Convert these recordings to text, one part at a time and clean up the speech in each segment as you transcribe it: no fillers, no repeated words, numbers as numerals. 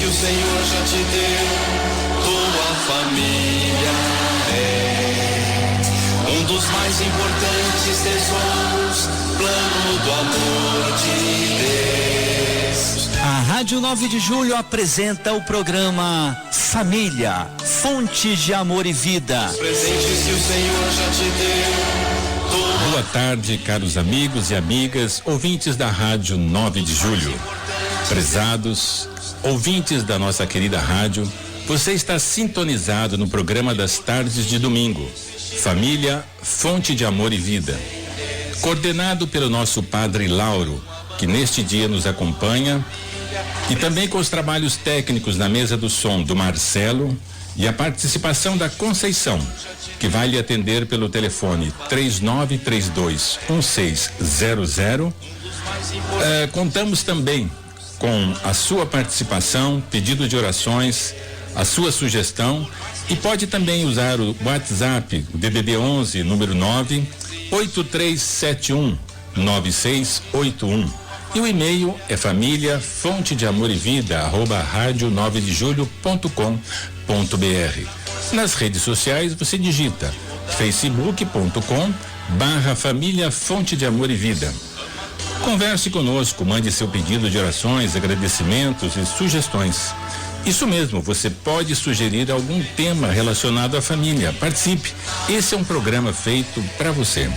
que o Senhor já te deu, tua família é um dos mais importantes tesouros, plano do amor de Deus. A Rádio 9 de Julho apresenta o programa Família, Fonte de Amor e Vida. Os presentes que o Senhor já te deu. Boa tarde, caros amigos e amigas, ouvintes da Rádio 9 de Julho. Prezados, ouvintes da nossa querida rádio, você está sintonizado no programa das tardes de domingo, Família, Fonte de Amor e Vida. Coordenado pelo nosso Padre Lauro, que neste dia nos acompanha, e também com os trabalhos técnicos na mesa do som do Marcelo e a participação da Conceição, que vai lhe atender pelo telefone 3932-1600. Contamos também com a sua participação, pedido de orações, a sua sugestão, e pode também usar o WhatsApp, o DDD 11, número 983719681. E o e-mail é família fonte de amor e vida @radio9dejulho.com.br. Nas redes sociais você digita facebook.com/família fonte de amor e vida. Converse conosco, mande seu pedido de orações, agradecimentos e sugestões. Isso mesmo, você pode sugerir algum tema relacionado à família. Participe, esse é um programa feito para você.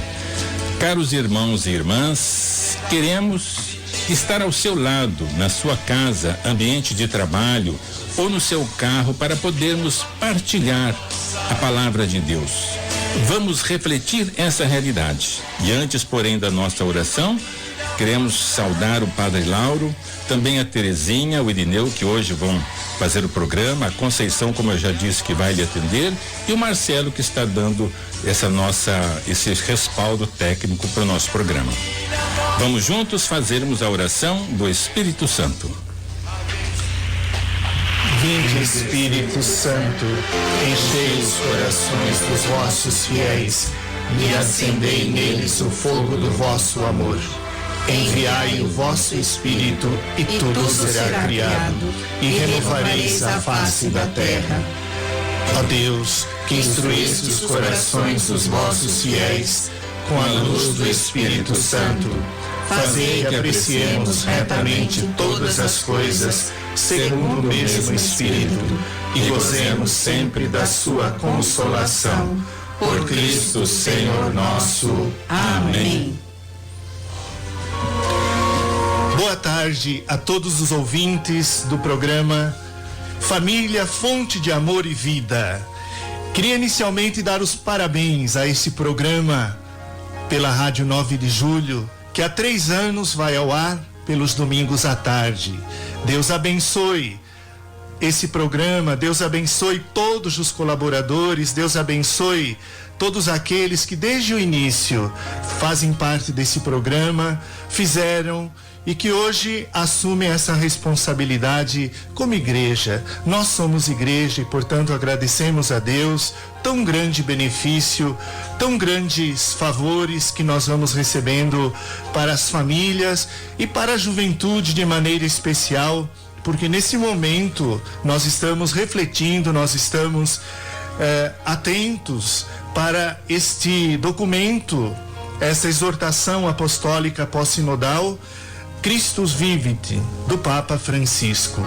Caros irmãos e irmãs, queremos estar ao seu lado, na sua casa, ambiente de trabalho ou no seu carro, para podermos partilhar a palavra de Deus. Vamos refletir essa realidade. E antes, porém, da nossa oração, queremos saudar o Padre Lauro, também a Terezinha, o Irineu, que hoje vão fazer o programa, a Conceição, como eu já disse, que vai lhe atender, e o Marcelo, que está dando esse respaldo técnico para o nosso programa. Vamos juntos fazermos a oração do Espírito Santo. Vinde, Espírito Santo, enchei os corações dos vossos fiéis e acendei neles o fogo do vosso amor. Enviai o vosso Espírito e tudo será criado e renovareis a face da terra. Ó Deus, que instruísse os corações dos vossos fiéis com a luz do Espírito Santo, fazei que apreciemos retamente todas as coisas segundo o mesmo Espírito e gozemos sempre da sua consolação. Por Cristo Senhor nosso. Amém. Boa tarde a todos os ouvintes do programa Família, Fonte de Amor e Vida. Queria inicialmente dar os parabéns a esse programa pela Rádio 9 de Julho, que há 3 anos vai ao ar pelos domingos à tarde. Deus abençoe esse programa, Deus abençoe todos os colaboradores, Deus abençoe todos aqueles que desde o início fazem parte desse programa, fizeram e que hoje assumem essa responsabilidade como igreja. Nós somos igreja e, portanto, agradecemos a Deus tão grande benefício, tão grandes favores que nós vamos recebendo para as famílias e para a juventude de maneira especial, porque nesse momento nós estamos refletindo, nós estamos atentos para este documento, essa exortação apostólica pós-sinodal, Christus Vivit, do Papa Francisco.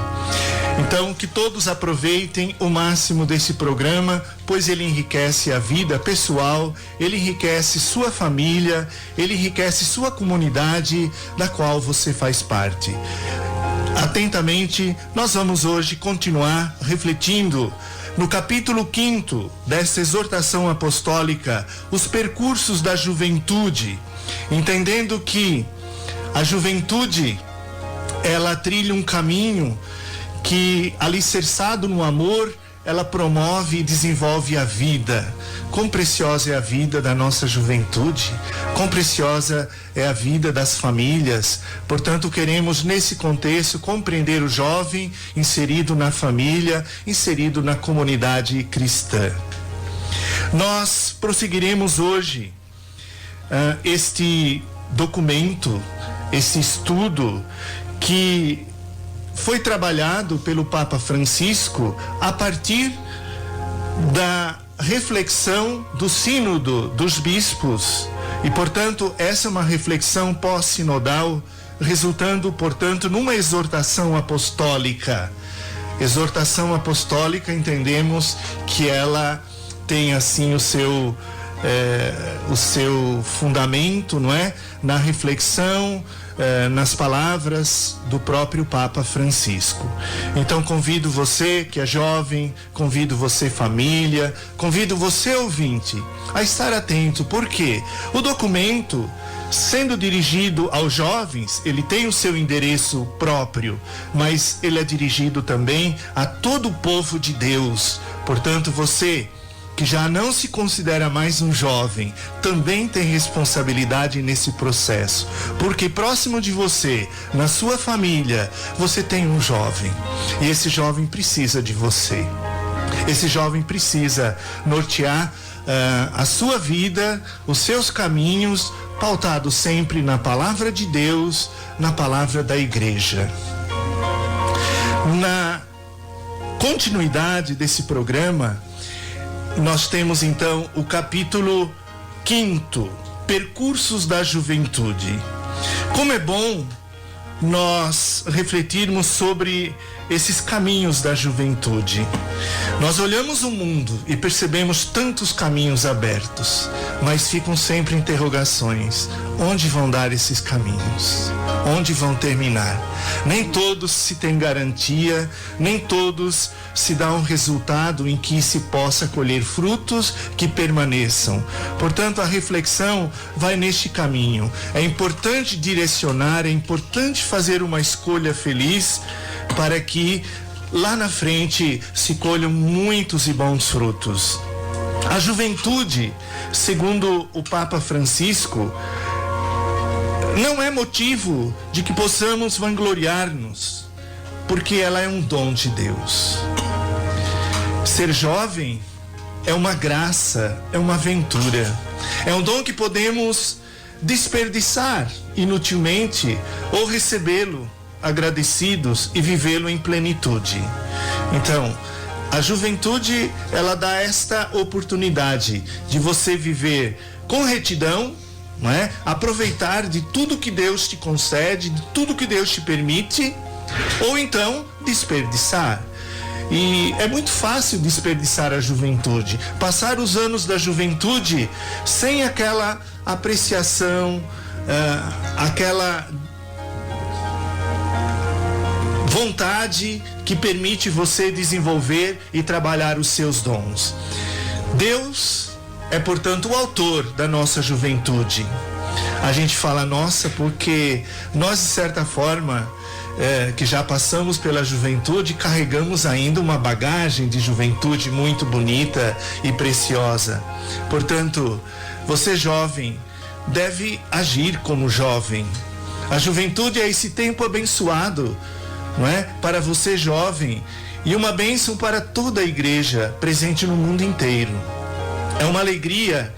Então, que todos aproveitem o máximo desse programa, pois ele enriquece a vida pessoal, ele enriquece sua família, ele enriquece sua comunidade, da qual você faz parte. Atentamente, nós vamos hoje continuar refletindo no capítulo 5º desta exortação apostólica, os percursos da juventude, entendendo que a juventude, ela trilha um caminho que, alicerçado no amor, ela promove e desenvolve a vida. Quão preciosa é a vida da nossa juventude, quão preciosa é a vida das famílias. Portanto, queremos, nesse contexto, compreender o jovem inserido na família, inserido na comunidade cristã. Nós prosseguiremos hoje este documento, esse estudo que foi trabalhado pelo Papa Francisco a partir da reflexão do Sínodo dos Bispos. E, portanto, essa é uma reflexão pós-sinodal, resultando, portanto, numa exortação apostólica. Exortação apostólica, entendemos que ela tem, assim, o seu fundamento, não é? Na reflexão, nas palavras do próprio Papa Francisco. Então convido você que é jovem, convido você família, convido você ouvinte a estar atento, porque o documento, sendo dirigido aos jovens, ele tem o seu endereço próprio, mas ele é dirigido também a todo o povo de Deus. Portanto, você que já não se considera mais um jovem, também tem responsabilidade nesse processo, porque próximo de você, na sua família, você tem um jovem, e esse jovem precisa de você. Esse jovem precisa nortear a sua vida, os seus caminhos, pautado sempre na palavra de Deus, na palavra da igreja. Na continuidade desse programa, nós temos então o capítulo 5º, Percursos da Juventude. Como é bom nós refletirmos sobre esses caminhos da juventude. Nós olhamos o mundo e percebemos tantos caminhos abertos, mas ficam sempre interrogações. Onde vão dar esses caminhos? Onde vão terminar? Nem todos se tem garantia, nem todos se dá um resultado em que se possa colher frutos que permaneçam. Portanto, a reflexão vai neste caminho. É importante direcionar, é importante fazer uma escolha feliz para que lá na frente se colham muitos e bons frutos. A juventude, segundo o Papa Francisco, não é motivo de que possamos vangloriar-nos, porque ela é um dom de Deus. Ser jovem é uma graça, é uma aventura, é um dom que podemos desperdiçar inutilmente ou recebê-lo agradecidos e vivê-lo em plenitude. Então, a juventude, ela dá esta oportunidade de você viver com retidão, não é? Aproveitar de tudo que Deus te concede, de tudo que Deus te permite, ou então desperdiçar. E é muito fácil desperdiçar a juventude, passar os anos da juventude sem aquela apreciação, aquela vontade que permite você desenvolver e trabalhar os seus dons. Deus é, portanto, o autor da nossa juventude. A gente fala nossa porque nós, de certa forma, que já passamos pela juventude, carregamos ainda uma bagagem de juventude muito bonita e preciosa. Portanto, você jovem deve agir como jovem. A juventude é esse tempo abençoado, não é? Para você jovem, e uma bênção para toda a igreja presente no mundo inteiro. É uma alegria,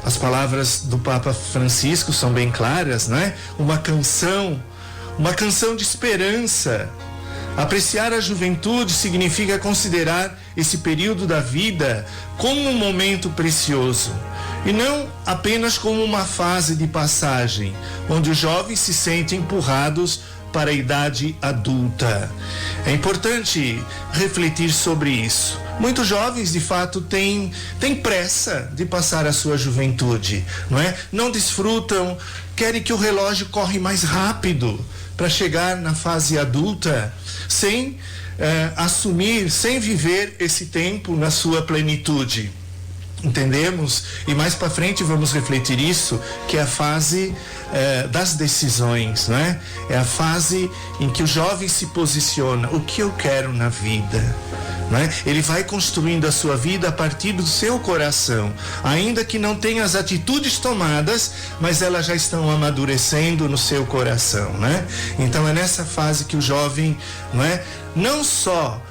as palavras do Papa Francisco são bem claras, não é? Uma canção de esperança. Apreciar a juventude significa considerar esse período da vida como um momento precioso, e não apenas como uma fase de passagem, onde os jovens se sentem empurrados para a idade adulta. É importante refletir sobre isso. Muitos jovens, de fato, têm pressa de passar a sua juventude, não é? Não desfrutam, querem que o relógio corre mais rápido para chegar na fase adulta, sem assumir, sem viver esse tempo na sua plenitude. Entendemos? E mais para frente vamos refletir isso, que é a fase das decisões, não é? É a fase em que o jovem se posiciona. O que eu quero na vida? Não é? Ele vai construindo a sua vida a partir do seu coração, ainda que não tenha as atitudes tomadas, mas elas já estão amadurecendo no seu coração, né? Então é nessa fase que o jovem, não é? Não só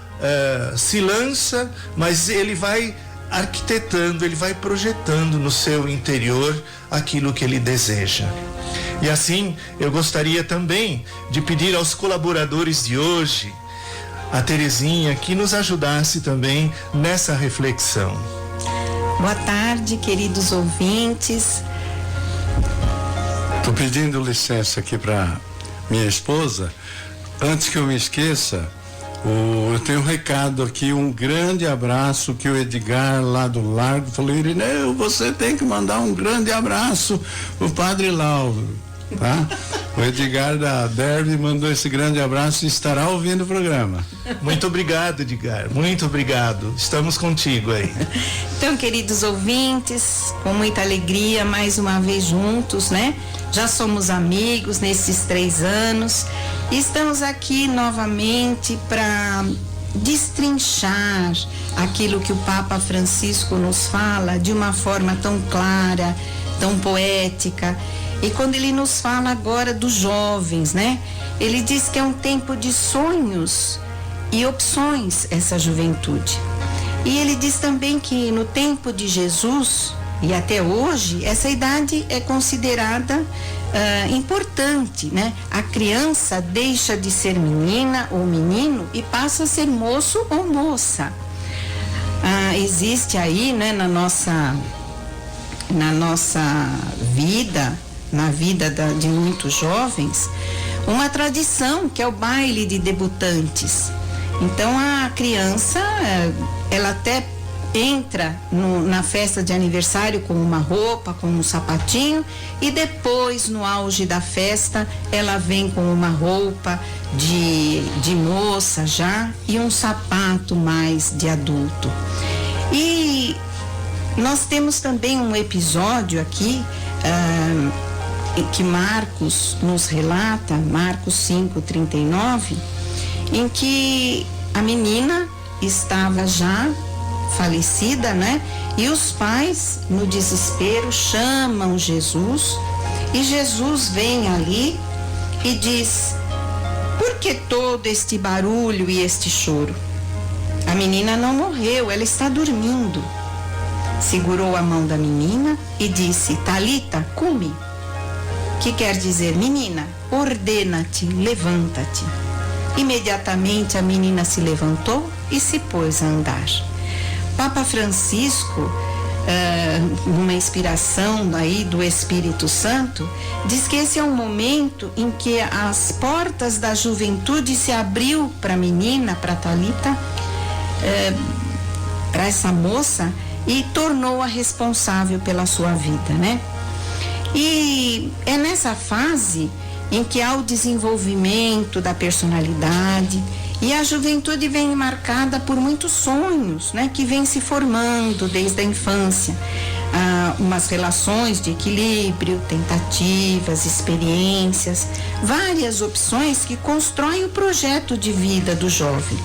se lança, mas ele vai arquitetando, ele vai projetando no seu interior aquilo que ele deseja. E assim, eu gostaria também de pedir aos colaboradores de hoje, a Terezinha, que nos ajudasse também nessa reflexão. Boa tarde, queridos ouvintes. Estou pedindo licença aqui para minha esposa. Antes que eu me esqueça, eu tenho um recado aqui, um grande abraço que o Edgar lá do Largo falou: Irineu, você tem que mandar um grande abraço pro Padre Lauro, tá? O Edgar da Derby mandou esse grande abraço e estará ouvindo o programa. Muito obrigado, Edgar, muito obrigado. Estamos contigo aí. Então, queridos ouvintes, com muita alegria, mais uma vez juntos, né? Já somos amigos nesses 3 anos e estamos aqui novamente para destrinchar aquilo que o Papa Francisco nos fala de uma forma tão clara, tão poética. E quando ele nos fala agora dos jovens, né? Ele diz que é um tempo de sonhos e opções, essa juventude. E ele diz também que no tempo de Jesus e até hoje, essa idade é considerada importante, né? A criança deixa de ser menina ou menino e passa a ser moço ou moça. Existe aí, né, na nossa vida, na vida de muitos jovens, uma tradição que é o baile de debutantes. Então a criança, ela até entra na festa de aniversário com uma roupa, com um sapatinho, e depois, no auge da festa, ela vem com uma roupa de moça já e um sapato mais de adulto. E nós temos também um episódio aqui que Marcos nos relata, Marcos 5:39, em que a menina estava já falecida, né? E os pais, no desespero, chamam Jesus, e Jesus vem ali e diz: por que todo este barulho e este choro? A menina não morreu, ela está dormindo. Segurou a mão da menina e disse: Talita, cumi, que quer dizer: menina, ordena-te, levanta-te. Imediatamente a menina se levantou e se pôs a andar. Papa Francisco, numa inspiração aí do Espírito Santo, diz que esse é um momento em que as portas da juventude se abriu para a menina, para Talita, para essa moça, e tornou-a responsável pela sua vida, né? E é nessa fase em que há o desenvolvimento da personalidade, e a juventude vem marcada por muitos sonhos, né, que vem se formando desde a infância. Umas relações de equilíbrio, tentativas, experiências, várias opções que constroem o projeto de vida do jovem.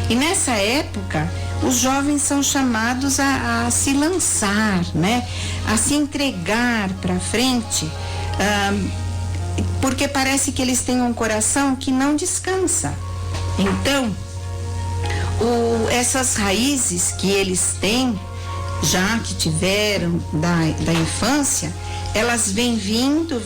E nessa época, os jovens são chamados a se lançar, né, a se entregar para frente, porque parece que eles têm um coração que não descansa. Então, essas raízes que eles têm, já que tiveram da infância, elas vêm vindo,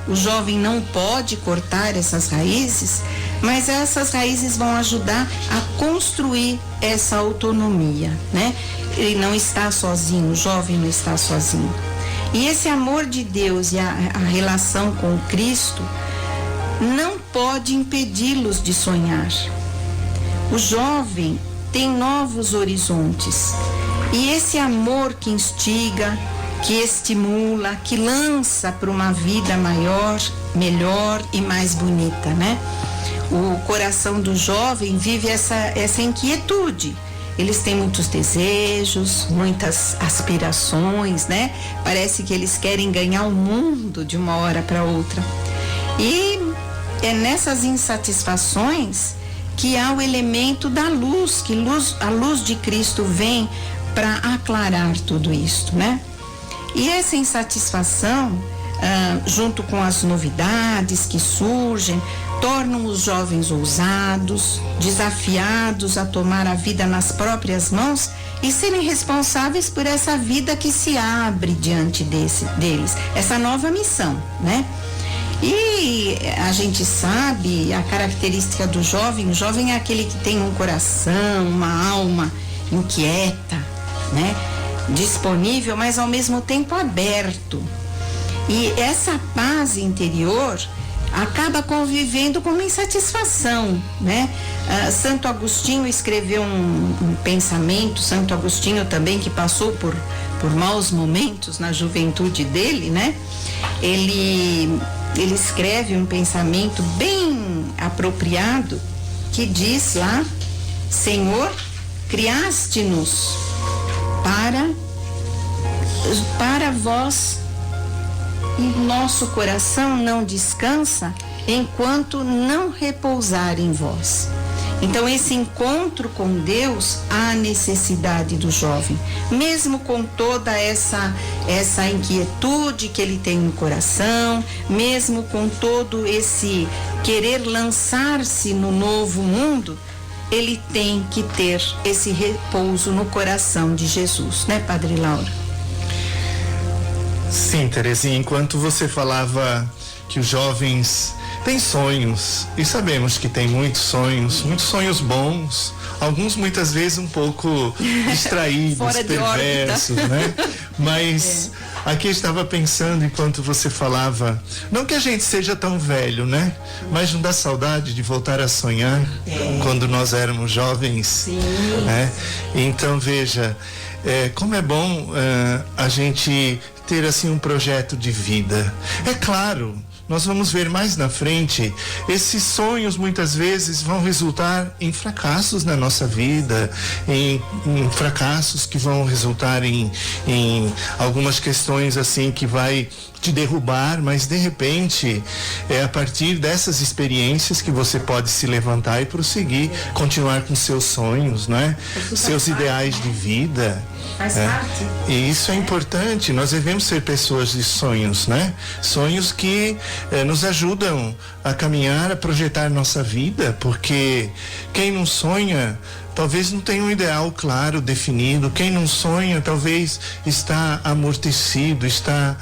o jovem não pode cortar essas raízes, mas essas raízes vão ajudar a construir essa autonomia, né? Ele não está sozinho, o jovem não está sozinho. E esse amor de Deus e a relação com Cristo não pode impedi-los de sonhar. O jovem tem novos horizontes, e esse amor que instiga, que estimula, que lança para uma vida maior, melhor e mais bonita, né? O coração do jovem vive essa inquietude. Eles têm muitos desejos, muitas aspirações, né? Parece que eles querem ganhar o mundo de uma hora para outra. E é nessas insatisfações que há o elemento da luz, a luz de Cristo vem para aclarar tudo isso, né? E essa insatisfação junto com as novidades que surgem, tornam os jovens ousados, desafiados a tomar a vida nas próprias mãos e serem responsáveis por essa vida que se abre diante deles, essa nova missão, né? E a gente sabe a característica do jovem. O jovem é aquele que tem um coração, uma alma inquieta, né? Disponível, mas ao mesmo tempo aberto. E essa paz interior acaba convivendo com uma insatisfação, né? Santo Agostinho escreveu um pensamento, Santo Agostinho também, que passou por maus momentos na juventude dele, né? Ele escreve um pensamento bem apropriado que diz lá: Senhor, criaste-nos para vós, e nosso coração não descansa enquanto não repousar em vós. Então, esse encontro com Deus, há necessidade do jovem, mesmo com toda essa inquietude que ele tem no coração, mesmo com todo esse querer lançar-se no novo mundo, ele tem que ter esse repouso no coração de Jesus, né, Padre Lauro? Sim, Terezinha, enquanto você falava que os jovens têm sonhos, e sabemos que tem muitos sonhos bons, alguns muitas vezes um pouco distraídos, perversos, né? Mas aqui eu estava pensando enquanto você falava, não que a gente seja tão velho, né? Mas não dá saudade de voltar a sonhar quando nós éramos jovens. Sim. Né? Então veja, como é bom a gente ter assim um projeto de vida. É claro, nós vamos ver mais na frente, esses sonhos muitas vezes vão resultar em fracassos na nossa vida, em fracassos que vão resultar em algumas questões assim que vai te derrubar, mas de repente é a partir dessas experiências que você pode se levantar e prosseguir, continuar com seus sonhos, não é? Seus ideais de vida. Faz parte. E isso é importante, nós devemos ser pessoas de sonhos, né? Sonhos que nos ajudam a caminhar, a projetar nossa vida, porque quem não sonha talvez não tenha um ideal claro, definido. Quem não sonha talvez está amortecido, está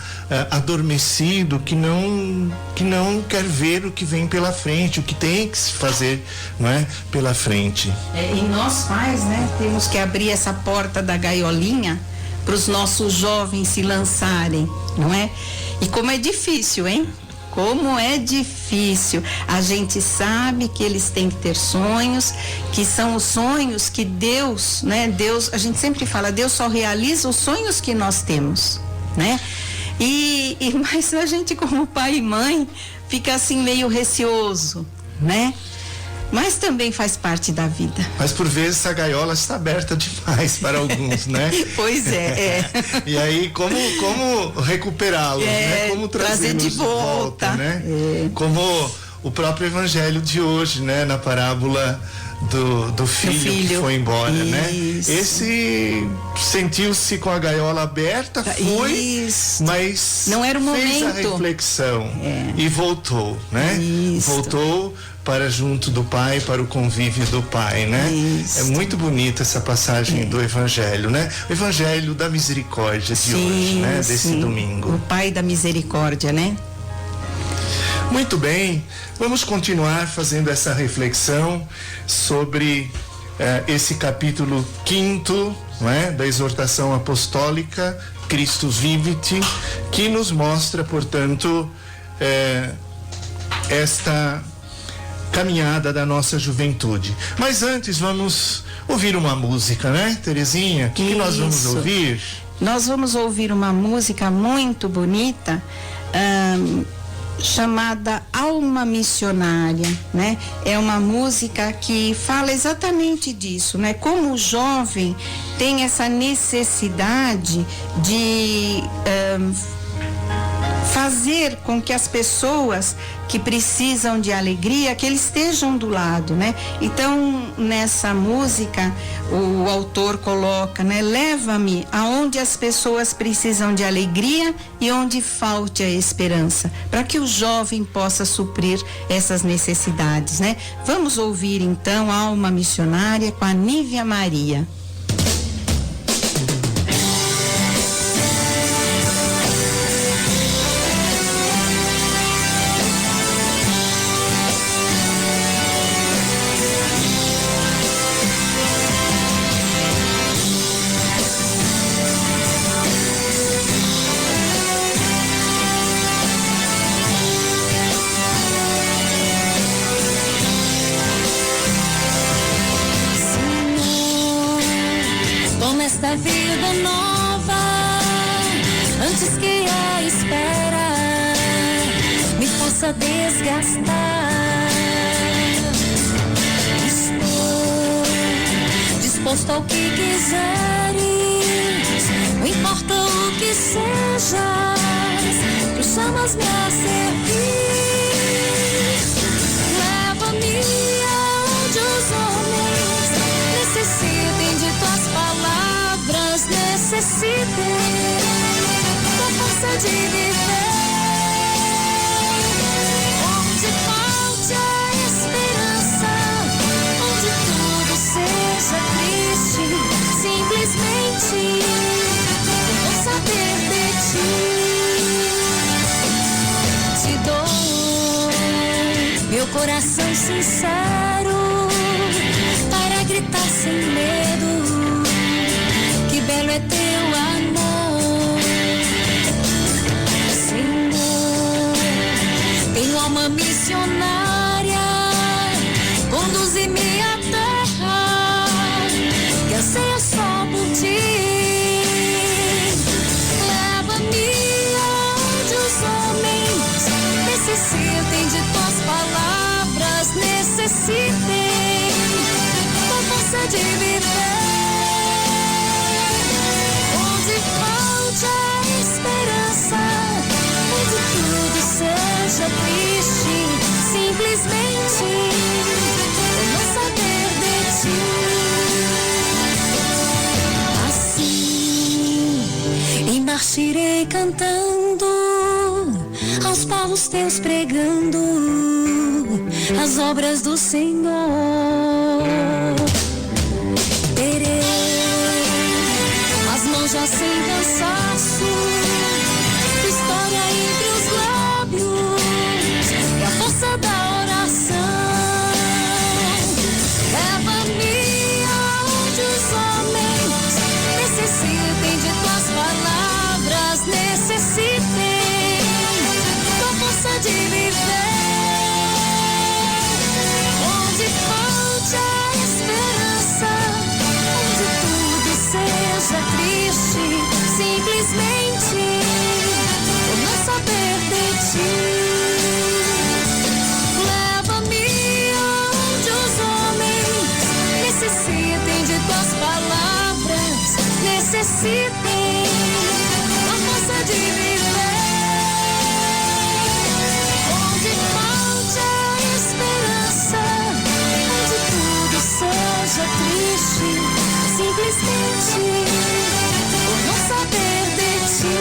adormecido, que não quer ver o que vem pela frente, o que tem que se fazer, não é, pela frente. E nós pais, né, temos que abrir essa porta da gaiolinha para os nossos jovens se lançarem, não é? E como é difícil, hein? Como é difícil. A gente sabe que eles têm que ter sonhos, que são os sonhos que Deus, né? Deus, a gente sempre fala, Deus só realiza os sonhos que nós temos, né? Mas a gente, como pai e mãe, fica assim meio receoso, né? Mas também faz parte da vida. Mas por vezes a gaiola está aberta demais para alguns, né? Pois é. E aí, como recuperá-los, né? Como trazer de volta, né? Como o próprio evangelho de hoje, né? Na parábola do filho que foi embora, isso, né? Esse sentiu-se com a gaiola aberta, foi, isso, mas não era o fez momento. a reflexão e voltou, né? Isso. Voltou para junto do Pai, para o convívio do Pai, né? Isso. É muito bonita essa passagem do Evangelho, né? O Evangelho da Misericórdia de hoje, né? Desse domingo. O Pai da Misericórdia, né? Muito bem, vamos continuar fazendo essa reflexão sobre esse capítulo 5º, não é? Da exortação apostólica Christus Vivit, que nos mostra, portanto, esta caminhada da nossa juventude. Mas antes vamos ouvir uma música, né, Terezinha? O que nós vamos ouvir? Nós vamos ouvir uma música muito bonita, chamada Alma Missionária, né? É uma música que fala exatamente disso, né? Como o jovem tem essa necessidade de fazer com que as pessoas que precisam de alegria, que eles estejam do lado, né? Então, nessa música, o autor coloca, né? Leva-me aonde as pessoas precisam de alegria e onde falte a esperança, para que o jovem possa suprir essas necessidades, né? Vamos ouvir então Alma Missionária com a Nívia Maria. Esta vida nova, antes que a espera me faça desgastar. Estou disposto ao que quiseres, não importa o que sejas, tu chamas-me a servir. Leva-me aonde os homens necessitem de tuas palavras, necessitem da força de viver. Onde falte a esperança, onde tudo seja triste, simplesmente eu vou saber de ti. Te dou meu coração sincero para gritar sem medo. Que belo é teu amor, Senhor. Tenho alma missionária, conduze-me à terra que anseia só por ti. Leva-me aonde os homens necessitem de tuas palavras, necessitem da força de viver. Falte a esperança, onde tudo seja triste, simplesmente eu não saber de ti. Assim, em marcha irei cantando, aos povos teus pregando as obras do Senhor. Terei já sem cansaço, história entre os lábios e a força da oração. Leva-me aonde os homens necessitem de tuas palavras, necessitem da força de viver. Onde falte a esperança, onde tudo seja triste, simplesmente por não saber de ti. Leva-me aonde os homens necessitem de tuas palavras, necessitem da força de viver. Onde falte a esperança, onde tudo seja triste, simplesmente por não saber de ti.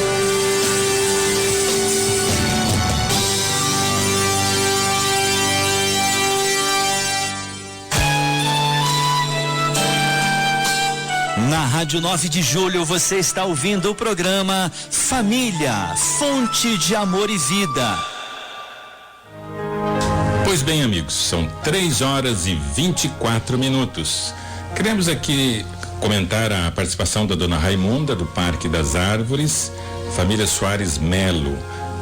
Na Rádio 9 de Julho você está ouvindo o programa Família, Fonte de Amor e Vida. Pois bem, amigos, são 3h24. Queremos aqui comentar a participação da dona Raimunda, do Parque das Árvores, família Soares Melo.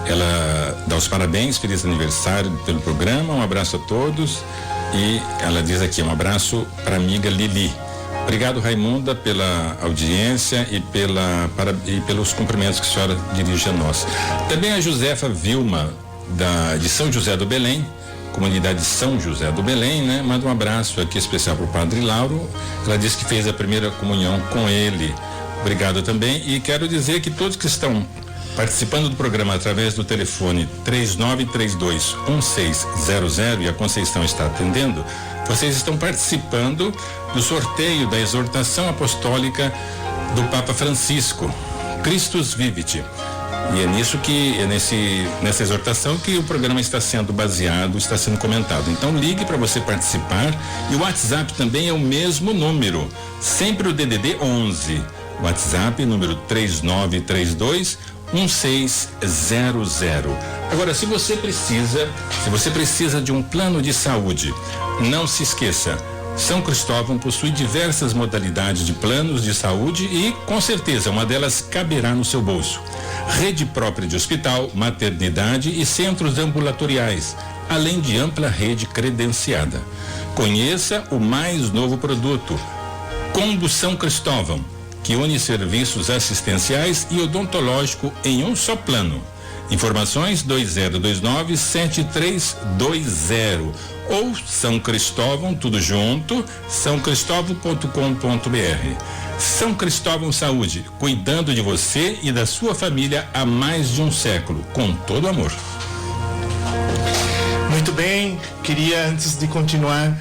Ela dá os parabéns, feliz aniversário pelo programa, um abraço a todos. E ela diz aqui, um abraço para a amiga Lili. Obrigado, Raimunda, pela audiência e pelos cumprimentos que a senhora dirige a nós. Também a Josefa Vilma, de São José do Belém, comunidade São José do Belém, né? Manda um abraço aqui especial para o Padre Lauro. Ela disse que fez a primeira comunhão com ele. Obrigado também. E quero dizer que todos que estão participando do programa através do telefone 3932-1600, e a Conceição está atendendo, vocês estão participando do sorteio da exortação apostólica do Papa Francisco, Christus Vivit. E é nisso que, nessa exortação que o programa está sendo baseado, está sendo comentado. Então ligue para você participar, e o WhatsApp também é o mesmo número, sempre o DDD 11. WhatsApp número 3932-1600. Agora, se você precisa de um plano de saúde, não se esqueça, São Cristóvão possui diversas modalidades de planos de saúde e, com certeza, uma delas caberá no seu bolso. Rede própria de hospital, maternidade e centros ambulatoriais, além de ampla rede credenciada. Conheça o mais novo produto, Combo São Cristóvão, que une serviços assistenciais e odontológico em um só plano. Informações 2029-7320 ou São Cristóvão, tudo junto, sãocristóvão.com.br. São Cristóvão Saúde, cuidando de você e da sua família há mais de um século, com todo amor. Muito bem, queria, antes de continuar,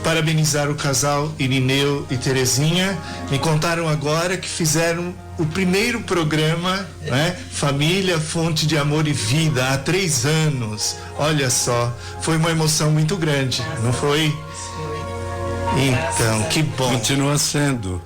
parabenizar o casal Irineu e Terezinha. Me contaram agora que fizeram o primeiro programa, né? Família, Fonte de Amor e Vida, há 3 anos. Olha só, foi uma emoção muito grande, não foi? Então, que bom. Continua sendo.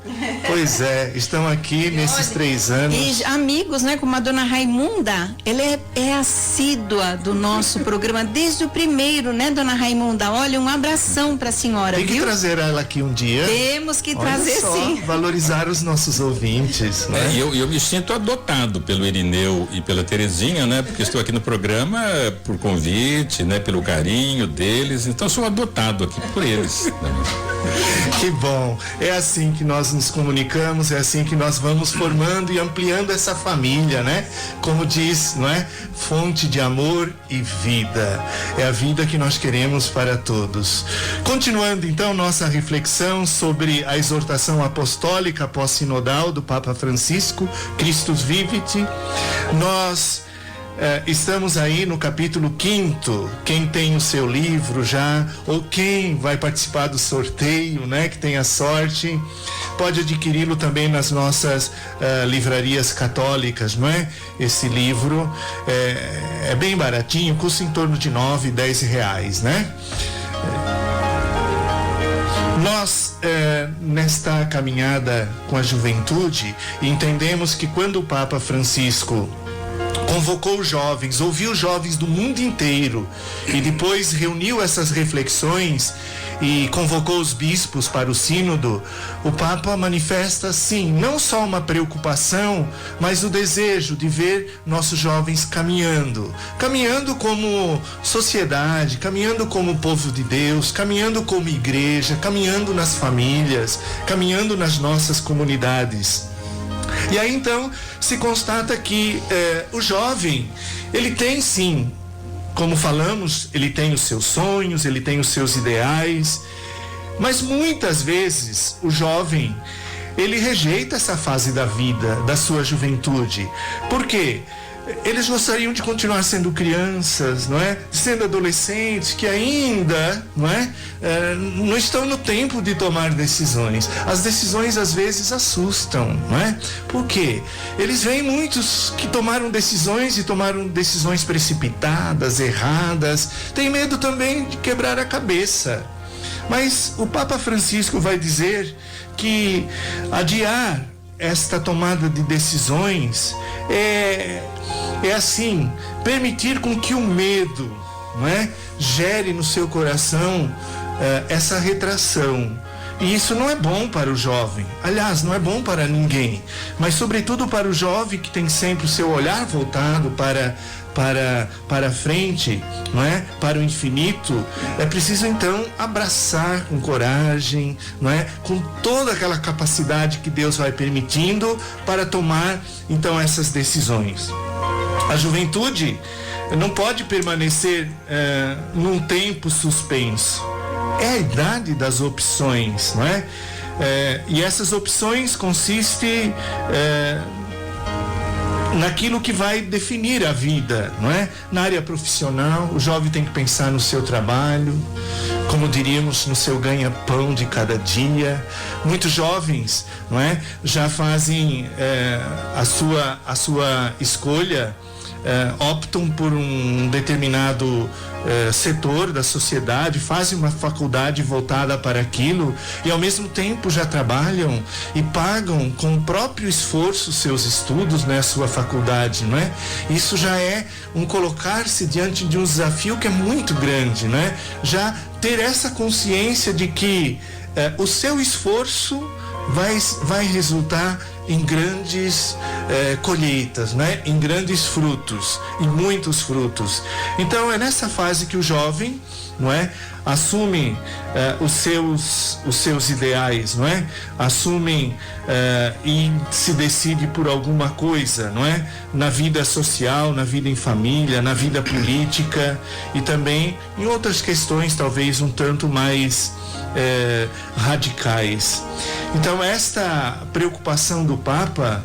Pois é, estão aqui nesses 3 anos. E amigos, né, como a dona Raimunda, ela é assídua do nosso programa desde o primeiro, né, dona Raimunda? Olha, um abração pra senhora, Tem que viu? trazer ela aqui um dia. Temos que Olha trazer só, sim. valorizar os nossos ouvintes, né? E eu me sinto adotado pelo Irineu e pela Terezinha, né? Porque estou aqui no programa por convite, né? Pelo carinho deles, então sou adotado aqui por eles. Né? Que bom, é assim que nós nos comunicamos, é assim que nós vamos formando e ampliando essa família, né? Como diz, não é? Fonte de amor e vida, é a vida que nós queremos para todos. Continuando então nossa reflexão sobre a exortação apostólica pós-sinodal do Papa Francisco, Christus Vivit, nós estamos aí no capítulo 5º. Quem tem o seu livro já, ou quem vai participar do sorteio, né, que tem a sorte, pode adquiri-lo também nas nossas livrarias católicas, não é? Esse livro é bem baratinho, custa em torno de R$9, R$10, né? Nós, nesta caminhada com a juventude, entendemos que quando o Papa Francisco convocou os jovens, ouviu os jovens do mundo inteiro e depois reuniu essas reflexões e convocou os bispos para o sínodo, o Papa manifesta, sim, não só uma preocupação, mas o desejo de ver nossos jovens caminhando como sociedade, caminhando como povo de Deus, caminhando como igreja, caminhando nas famílias, caminhando nas nossas comunidades. E aí então se constata que o jovem, ele tem sim, como falamos, ele tem os seus sonhos, ele tem os seus ideais, mas muitas vezes o jovem, ele rejeita essa fase da vida, da sua juventude. Por quê? Eles gostariam de continuar sendo crianças, não é? Sendo adolescentes que ainda, não é? Não estão no tempo de tomar decisões. As decisões às vezes assustam, não é? Por quê? Eles veem muitos que tomaram decisões precipitadas, erradas. Tem medo também de quebrar a cabeça. Mas o Papa Francisco vai dizer que adiar esta tomada de decisões é assim, permitir com que o medo, não é, gere no seu coração essa retração. E isso não é bom para o jovem, aliás, não é bom para ninguém, mas sobretudo para o jovem que tem sempre o seu olhar voltado para frente, não é? Para o infinito. É preciso então abraçar com coragem, não é? Com toda aquela capacidade que Deus vai permitindo para tomar então essas decisões. A juventude não pode permanecer num tempo suspenso. É a idade das opções, não é? E essas opções consistem naquilo que vai definir a vida, não é? Na área profissional, o jovem tem que pensar no seu trabalho, como diríamos, no seu ganha-pão de cada dia. Muitos jovens, não é, já fazem a sua escolha, optam por um determinado setor da sociedade, fazem uma faculdade voltada para aquilo e ao mesmo tempo já trabalham e pagam com o próprio esforço seus estudos, né, sua faculdade, não é? Isso já é um colocar-se diante de um desafio que é muito grande, né? Já ter essa consciência de que o seu esforço vai resultar em grandes colheitas, né? Em grandes frutos, em muitos frutos. Então é nessa fase que o jovem, não é, assume os seus ideais, não é? Assume e se decide por alguma coisa, não é? Na vida social, na vida em família, na vida política e também em outras questões talvez um tanto mais radicais. Então esta preocupação do Papa,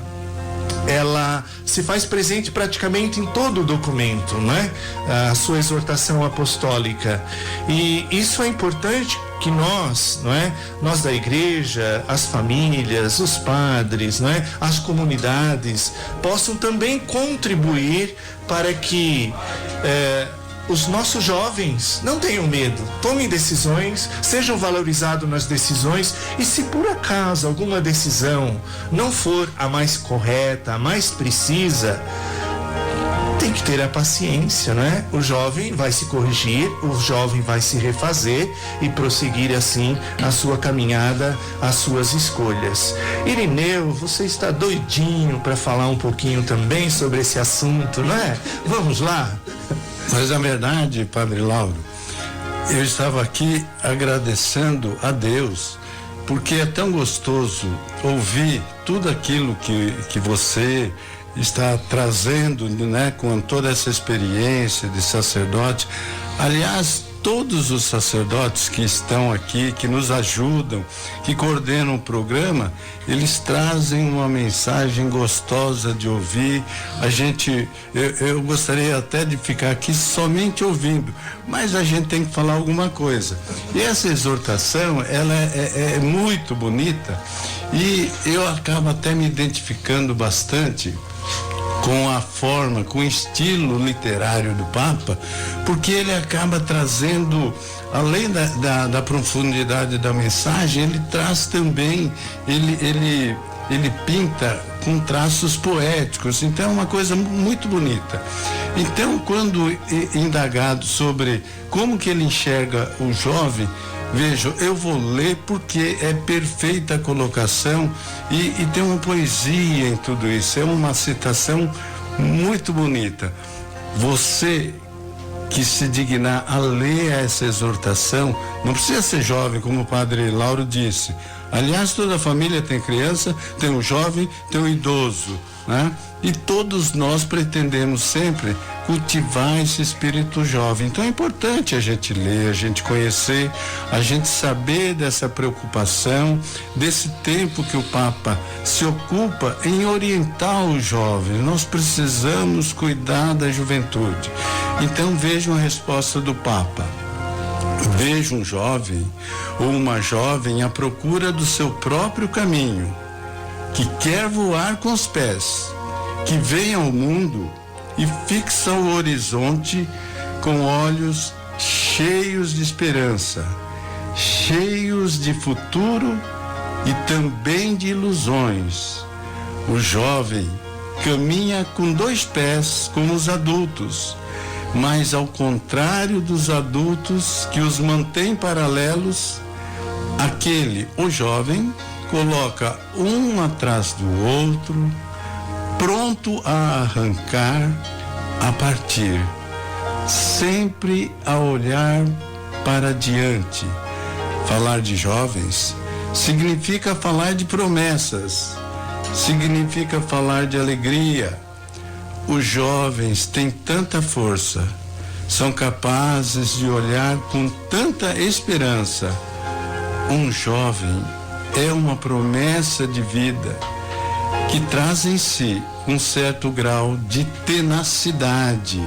ela se faz presente praticamente em todo o documento, não é? A sua exortação apostólica. E isso é importante que nós, não é? Nós da igreja, as famílias, os padres, não é? As comunidades possam também contribuir para que os nossos jovens não tenham medo, tomem decisões, sejam valorizados nas decisões e se por acaso alguma decisão não for a mais correta, a mais precisa, tem que ter a paciência, né? O jovem vai se corrigir, o jovem vai se refazer e prosseguir assim a sua caminhada, as suas escolhas. Irineu, você está doidinho para falar um pouquinho também sobre esse assunto, né? Vamos lá? Mas na verdade, Padre Lauro, eu estava aqui agradecendo a Deus, porque é tão gostoso ouvir tudo aquilo que você está trazendo, né, com toda essa experiência de sacerdote. Aliás, todos os sacerdotes que estão aqui, que nos ajudam, que coordenam o programa, eles trazem uma mensagem gostosa de ouvir. Eu gostaria até de ficar aqui somente ouvindo, mas a gente tem que falar alguma coisa. E essa exortação, ela é muito bonita e eu acabo até me identificando bastante com a forma, com o estilo literário do Papa, porque ele acaba trazendo, além da profundidade da mensagem, ele traz também, ele pinta com traços poéticos, então é uma coisa muito bonita. Então, quando indagado sobre como que ele enxerga o jovem, vejam, eu vou ler porque é perfeita a colocação e tem uma poesia em tudo isso, é uma citação muito bonita. Você que se dignar a ler essa exortação, não precisa ser jovem, como o Padre Lauro disse. Aliás, toda a família tem criança, tem um jovem, tem um idoso, né? E todos nós pretendemos sempre cultivar esse espírito jovem. Então é importante a gente ler, a gente conhecer, a gente saber dessa preocupação, desse tempo que o Papa se ocupa em orientar os jovens. Nós precisamos cuidar da juventude. Então vejam a resposta do Papa. Veja um jovem ou uma jovem à procura do seu próprio caminho, que quer voar com os pés, que vem ao mundo e fixa o horizonte com olhos cheios de esperança, cheios de futuro e também de ilusões. O jovem caminha com 2 pés como os adultos, mas ao contrário dos adultos que os mantêm paralelos, o jovem, coloca um atrás do outro, pronto a arrancar, a partir, sempre a olhar para diante. Falar de jovens significa falar de promessas, significa falar de alegria. Os jovens têm tanta força, são capazes de olhar com tanta esperança. Um jovem é uma promessa de vida. que traz em si um certo grau de tenacidade,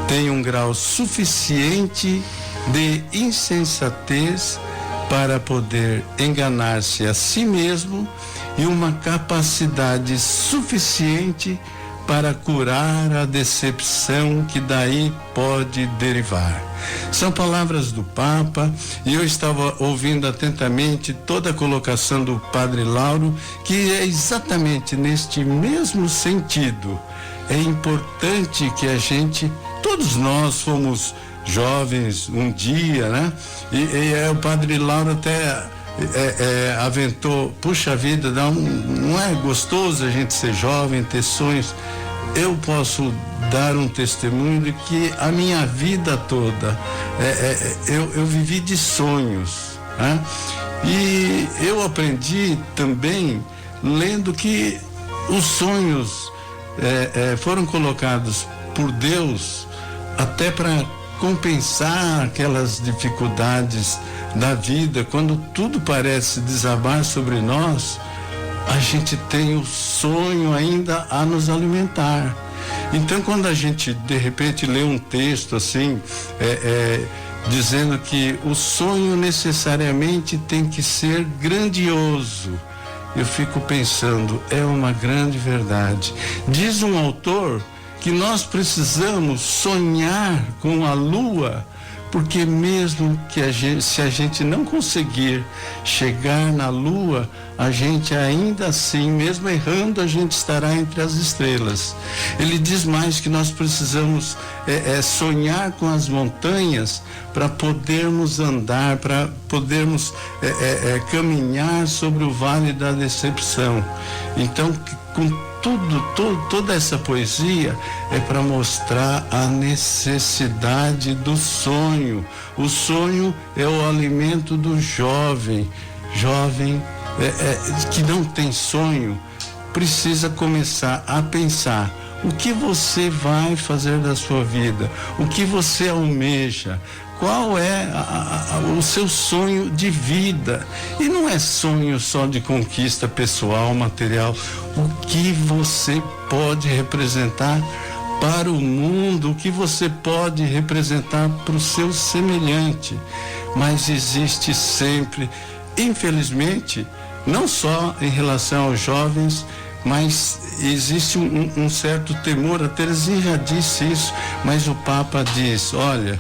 tem um grau suficiente de insensatez para poder enganar-se a si mesmo e uma capacidade suficiente para curar a decepção que daí pode derivar. São palavras do Papa, e eu estava ouvindo atentamente toda a colocação do Padre Lauro, que é exatamente neste mesmo sentido. É importante que a gente, todos nós fomos jovens um dia, né? E o Padre Lauro até aventou, puxa vida, não é gostoso a gente ser jovem, ter sonhos. Eu posso dar um testemunho de que a minha vida toda eu vivi de sonhos, né? E eu aprendi também lendo que os sonhos foram colocados por Deus até para compensar aquelas dificuldades da vida. Quando tudo parece desabar sobre nós, a gente tem o sonho ainda a nos alimentar. Então, quando a gente de repente lê um texto assim, dizendo que o sonho necessariamente tem que ser grandioso, eu fico pensando, é uma grande verdade. Diz um autor que nós precisamos sonhar com a lua, porque mesmo que se a gente não conseguir chegar na lua, a gente ainda assim, mesmo errando, a gente estará entre as estrelas. Ele diz mais que nós precisamos sonhar com as montanhas para podermos andar, para podermos caminhar sobre o vale da decepção. Então, com toda essa poesia é para mostrar a necessidade do sonho. O sonho é o alimento do jovem. Jovem que não tem sonho precisa começar a pensar o que você vai fazer da sua vida, o que você almeja, qual é o seu sonho de vida. E não é sonho só de conquista pessoal, material. O que você pode representar para o mundo, o que você pode representar para o seu semelhante. Mas existe sempre, infelizmente, não só em relação aos jovens, mas existe um certo temor. A Terezinha já disse isso, mas o Papa diz, olha,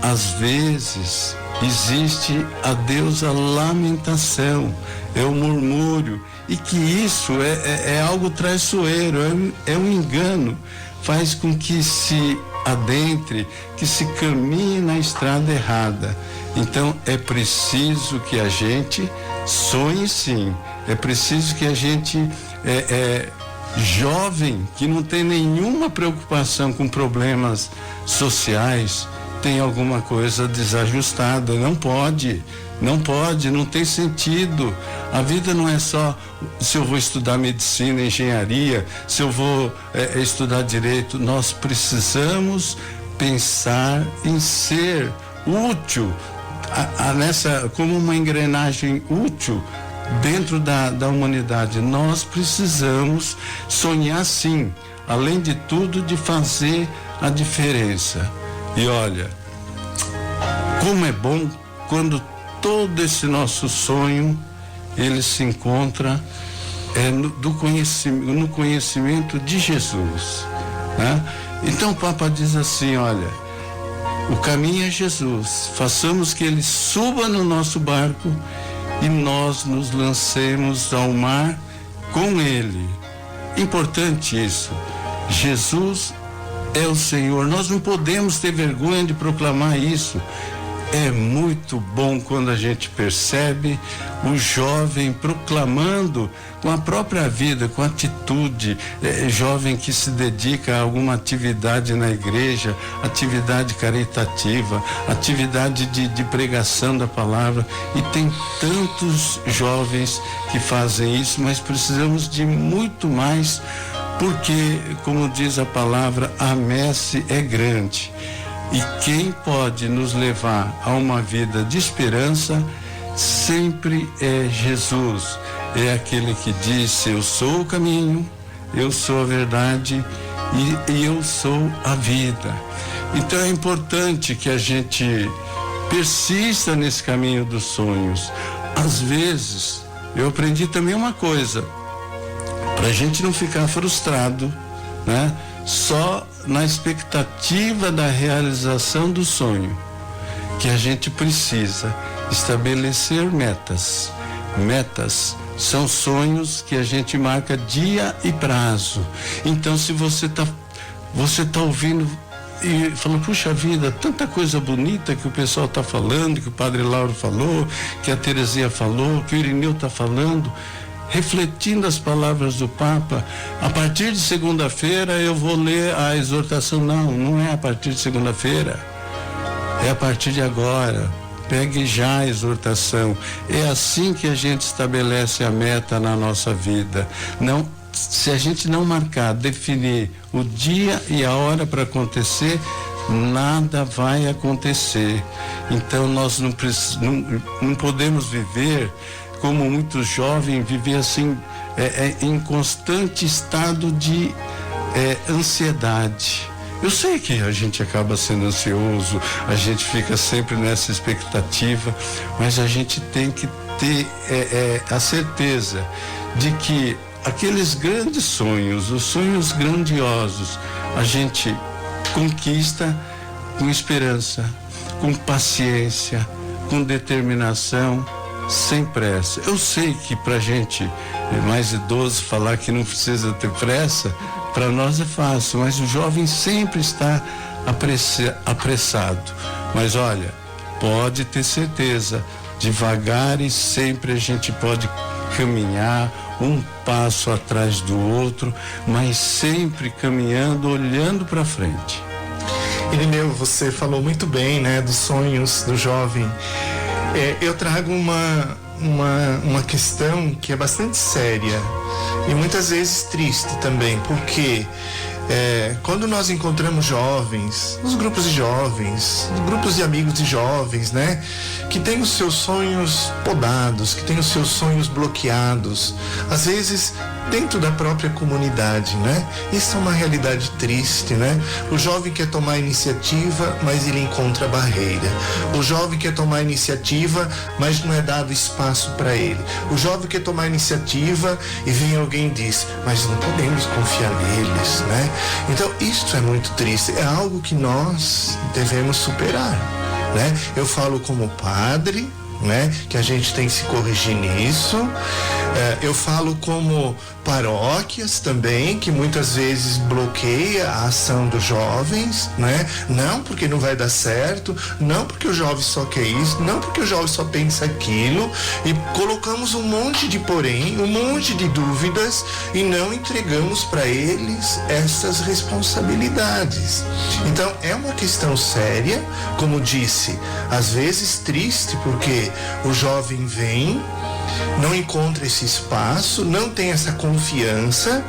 às vezes existe a deusa lamentação, é o murmúrio, e que isso é algo traiçoeiro, é um engano, faz com que se adentre, que se caminhe na estrada errada. Então é preciso que a gente sonhe sim, é preciso que a gente jovem, que não tem nenhuma preocupação com problemas sociais, tem alguma coisa desajustada. Não pode, não tem sentido. A vida não é só se eu vou estudar medicina, engenharia, se eu vou estudar direito. Nós precisamos pensar em ser útil, como uma engrenagem útil dentro da humanidade. Nós precisamos sonhar sim, além de tudo, de fazer a diferença. E olha, como é bom quando todo esse nosso sonho ele se encontra no conhecimento de Jesus, né? Então o Papa diz assim, olha, o caminho é Jesus, façamos que ele suba no nosso barco e nós nos lancemos ao mar com ele. Importante isso, Jesus é o Senhor, nós não podemos ter vergonha de proclamar isso. É muito bom quando a gente percebe o jovem proclamando com a própria vida, com atitude, jovem que se dedica a alguma atividade na igreja, atividade caritativa, atividade de pregação da palavra. E tem tantos jovens que fazem isso, mas precisamos de muito mais, porque, como diz a palavra, a messe é grande. E quem pode nos levar a uma vida de esperança sempre é Jesus. é aquele que disse: eu sou o caminho, eu sou a verdade e eu sou a vida. Então é importante que a gente persista nesse caminho dos sonhos. Às vezes, eu aprendi também uma coisa, para a gente não ficar frustrado, né? Só na expectativa da realização do sonho, que a gente precisa estabelecer metas. Metas são sonhos que a gente marca dia e prazo. Então, se você tá ouvindo e falou: puxa vida, tanta coisa bonita que o pessoal está falando, que o Padre Lauro falou, que a Terezinha falou, que o Irineu está falando, refletindo as palavras do Papa, a partir de segunda-feira eu vou ler a exortação. Não é a partir de segunda-feira, é a partir de agora. Pegue já a exortação. É assim que a gente estabelece a meta na nossa vida. Não, se a gente não marcar, definir o dia e a hora para acontecer, nada vai acontecer. Então nós não podemos viver como muitos jovens, viver assim em constante estado de ansiedade. Eu sei que a gente acaba sendo ansioso, a gente fica sempre nessa expectativa, mas a gente tem que ter a certeza de que aqueles grandes sonhos, os sonhos grandiosos, a gente conquista com esperança, com paciência, com determinação, sem pressa. Eu sei que pra gente mais idoso falar que não precisa ter pressa, para nós é fácil, mas o jovem sempre está apressado. Mas olha, pode ter certeza, devagar e sempre a gente pode caminhar um passo atrás do outro, mas sempre caminhando, olhando para frente. Irineu, você falou muito bem, né, dos sonhos do jovem. Eu trago uma questão que é bastante séria e muitas vezes triste também, porque quando nós encontramos jovens, os grupos de jovens, grupos de amigos de jovens, né, que têm os seus sonhos podados, que têm os seus sonhos bloqueados, às vezes dentro da própria comunidade, né? Isso é uma realidade triste, né? O jovem quer tomar iniciativa, mas ele encontra barreira. O jovem quer tomar iniciativa, mas não é dado espaço para ele. O jovem quer tomar iniciativa e vem alguém e diz: mas não podemos confiar neles, né? Então, isso é muito triste. É algo que nós devemos superar, né? Eu falo como padre, né, que a gente tem que se corrigir nisso. Eu falo como paróquias também, que muitas vezes bloqueia a ação dos jovens, né? Não porque não vai dar certo, não porque o jovem só quer isso, não porque o jovem só pensa aquilo, e colocamos um monte de porém, um monte de dúvidas e não entregamos para eles essas responsabilidades. Então é uma questão séria, como disse, às vezes triste, porque o jovem vem, não encontra esse espaço, não tem essa confiança,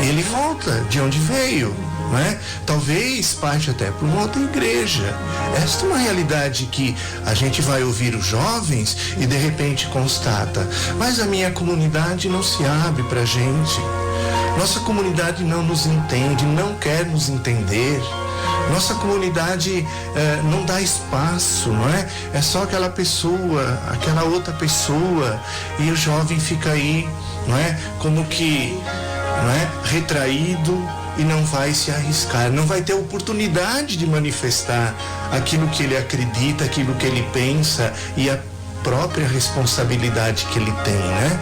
ele volta de onde veio, né? Talvez parte até para uma outra igreja. Esta é uma realidade que a gente vai ouvir os jovens e de repente constata: mas a minha comunidade não se abre para a gente, nossa comunidade não nos entende, não quer nos entender. Nossa comunidade não dá espaço, não é? É só aquela pessoa, aquela outra pessoa, e o jovem fica aí, não é? Como que, não é? Retraído e não vai se arriscar, não vai ter oportunidade de manifestar aquilo que ele acredita, aquilo que ele pensa e a própria responsabilidade que ele tem, né?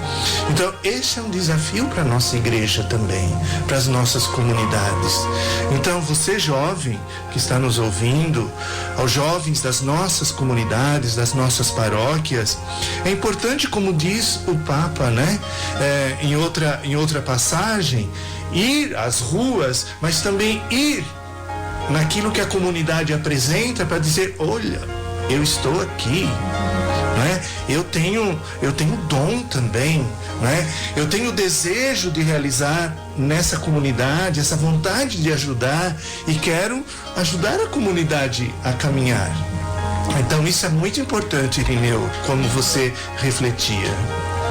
Então, esse é um desafio para a nossa igreja também, para as nossas comunidades. Então, você jovem que está nos ouvindo, aos jovens das nossas comunidades, das nossas paróquias, é importante, como diz o Papa, né? Em outra passagem, ir às ruas, mas também ir naquilo que a comunidade apresenta para dizer: olha, eu estou aqui. Né? Eu tenho dom também, né? Eu tenho desejo de realizar nessa comunidade, essa vontade de ajudar, e quero ajudar a comunidade a caminhar. Então isso é muito importante, Irineu, como você refletia.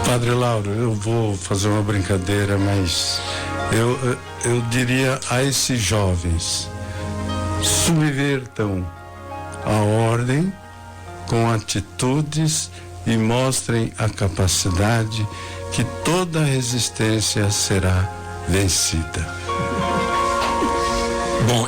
Padre Lauro, eu vou fazer uma brincadeira, mas eu diria a esses jovens: subvertam a ordem com atitudes e mostrem a capacidade que toda resistência será vencida. Bom,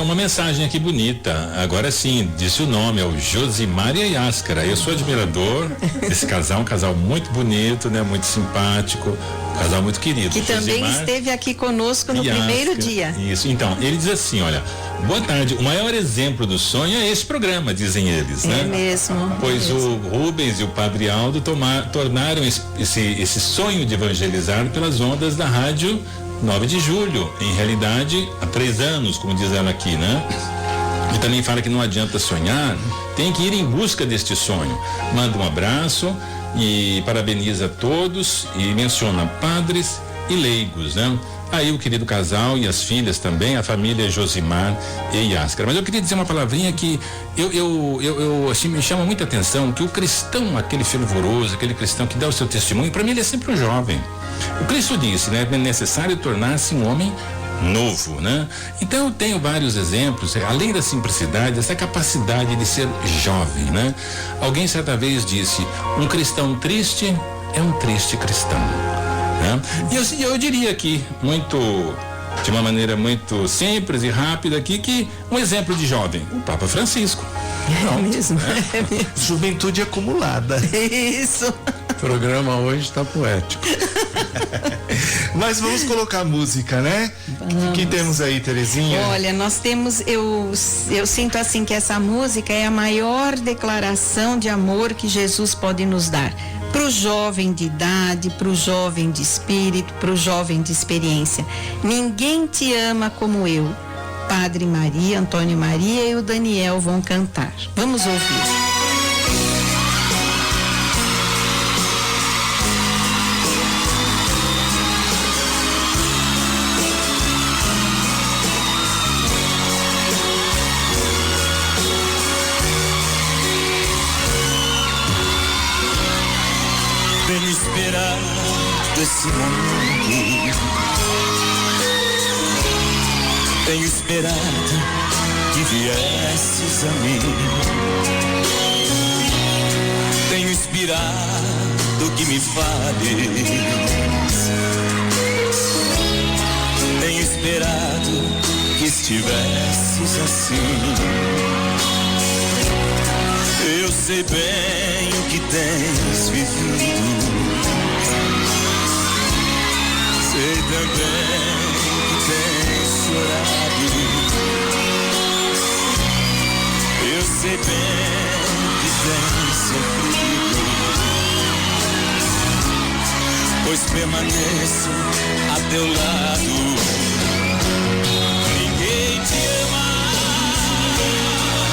uma mensagem aqui bonita. Agora sim, disse o nome, é o Josimar e a Yáscara. Eu sou admirador desse casal, um casal muito bonito, né? Muito simpático, um casal muito querido. Que também esteve aqui conosco no primeiro dia. Isso, então, ele diz assim, olha: boa tarde, o maior exemplo do sonho é esse programa, dizem eles, né? É mesmo. Pois o Rubens e o Padre Aldo tornaram esse sonho de evangelizar pelas ondas da rádio 9 de julho, em realidade, há 3 anos, como diz ela aqui, né? E também fala que não adianta sonhar, tem que ir em busca deste sonho. Manda um abraço e parabeniza a todos e menciona padres e leigos, né? Aí o querido casal e as filhas também, a família Josimar e Yáscara. Mas eu queria dizer uma palavrinha que assim, me chama muita atenção, que o cristão, aquele fervoroso, aquele cristão que dá o seu testemunho, para mim ele é sempre um jovem. O Cristo disse, né? É necessário tornar-se um homem novo, né? Então eu tenho vários exemplos, além da simplicidade, essa capacidade de ser jovem, né? Alguém certa vez disse: um cristão triste é um triste cristão, né? E eu diria aqui, de uma maneira muito simples e rápida aqui, que um exemplo de jovem, o Papa Francisco. É mesmo. Juventude acumulada. Isso. O programa hoje está poético. Mas vamos colocar música, né? O que temos aí, Terezinha? Olha, nós temos, eu sinto assim que essa música é a maior declaração de amor que Jesus pode nos dar. Para o jovem de idade, para o jovem de espírito, para o jovem de experiência. Ninguém te ama como eu. Padre Maria, Antônio Maria e o Daniel vão cantar. Vamos ouvir. Tenho esperado esse mundo, tenho esperado que viesses a mim, tenho esperado que me fales, tenho esperado que estivesses assim. Eu sei bem o que tens vivido, sei também que tens chorado. Eu sei bem que tens sofrido, pois permaneço a teu lado. Ninguém te ama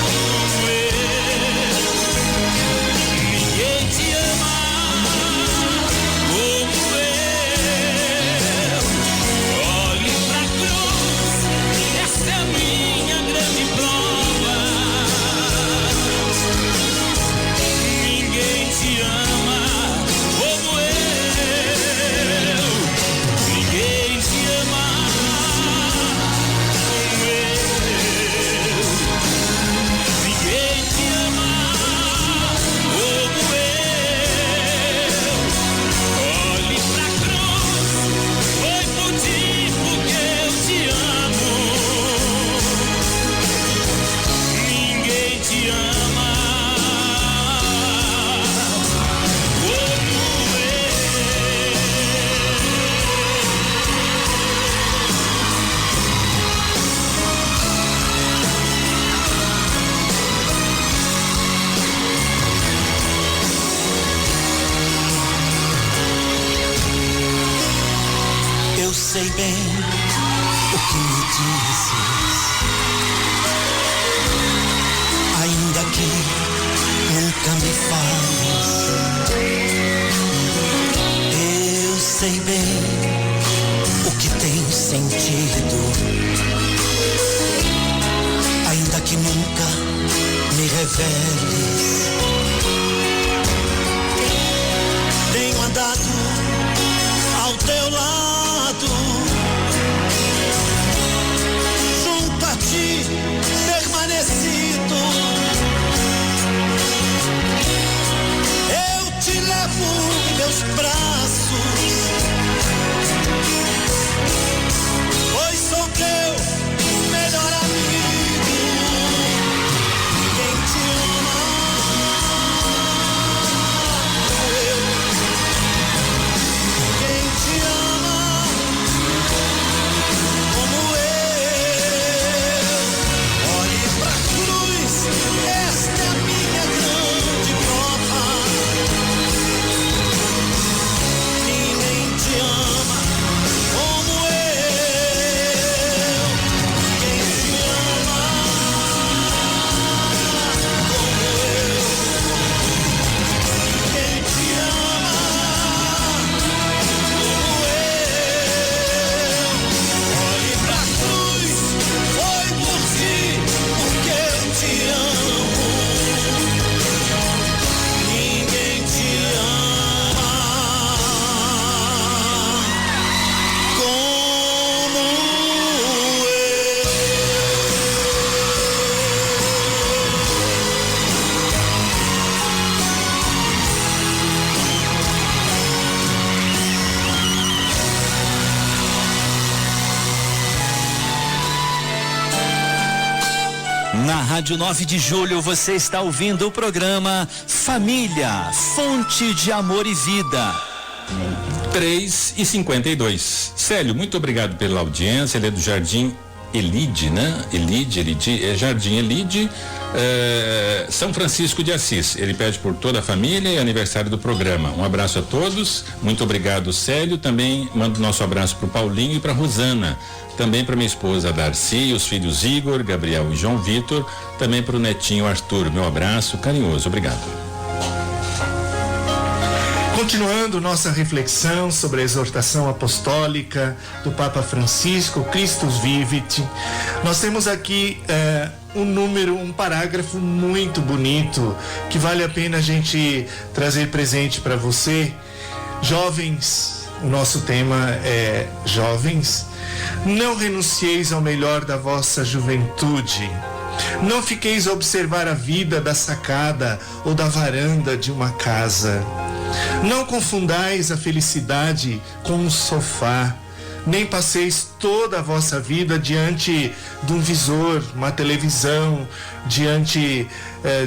como eu, ninguém te ama como eu. Olhe pra cruz, essa é a minha grande prova. Ninguém te ama como eu, ninguém te ama como eu, ninguém te ama como eu. Olhe pra cruz, foi por ti porque eu te amo. Ninguém te ama como eu. Eu sei bem o que me dizes, ainda que nunca me fales. Eu sei bem o que tens sentido, ainda que nunca me reveles. Na Rádio 9 de Julho você está ouvindo o programa Família, Fonte de Amor e Vida. 3h52. Célio, muito obrigado pela audiência. Ele é do Jardim Elide, né? Jardim Elide, São Francisco de Assis. Ele pede por toda a família e aniversário do programa. Um abraço a todos. Muito obrigado, Célio. Também mando nosso abraço para o Paulinho e para Rosana. Também para minha esposa Darcy, os filhos Igor, Gabriel e João Vitor. Também para o netinho Arthur. Meu abraço carinhoso. Obrigado. Continuando nossa reflexão sobre a exortação apostólica do Papa Francisco, Christus Vivit, nós temos aqui um parágrafo muito bonito que vale a pena a gente trazer presente para você. Jovens, o nosso tema é jovens, não renuncieis ao melhor da vossa juventude. Não fiqueis a observar a vida da sacada ou da varanda de uma casa. Não confundais a felicidade com um sofá, nem passeis toda a vossa vida diante de um visor, uma televisão, diante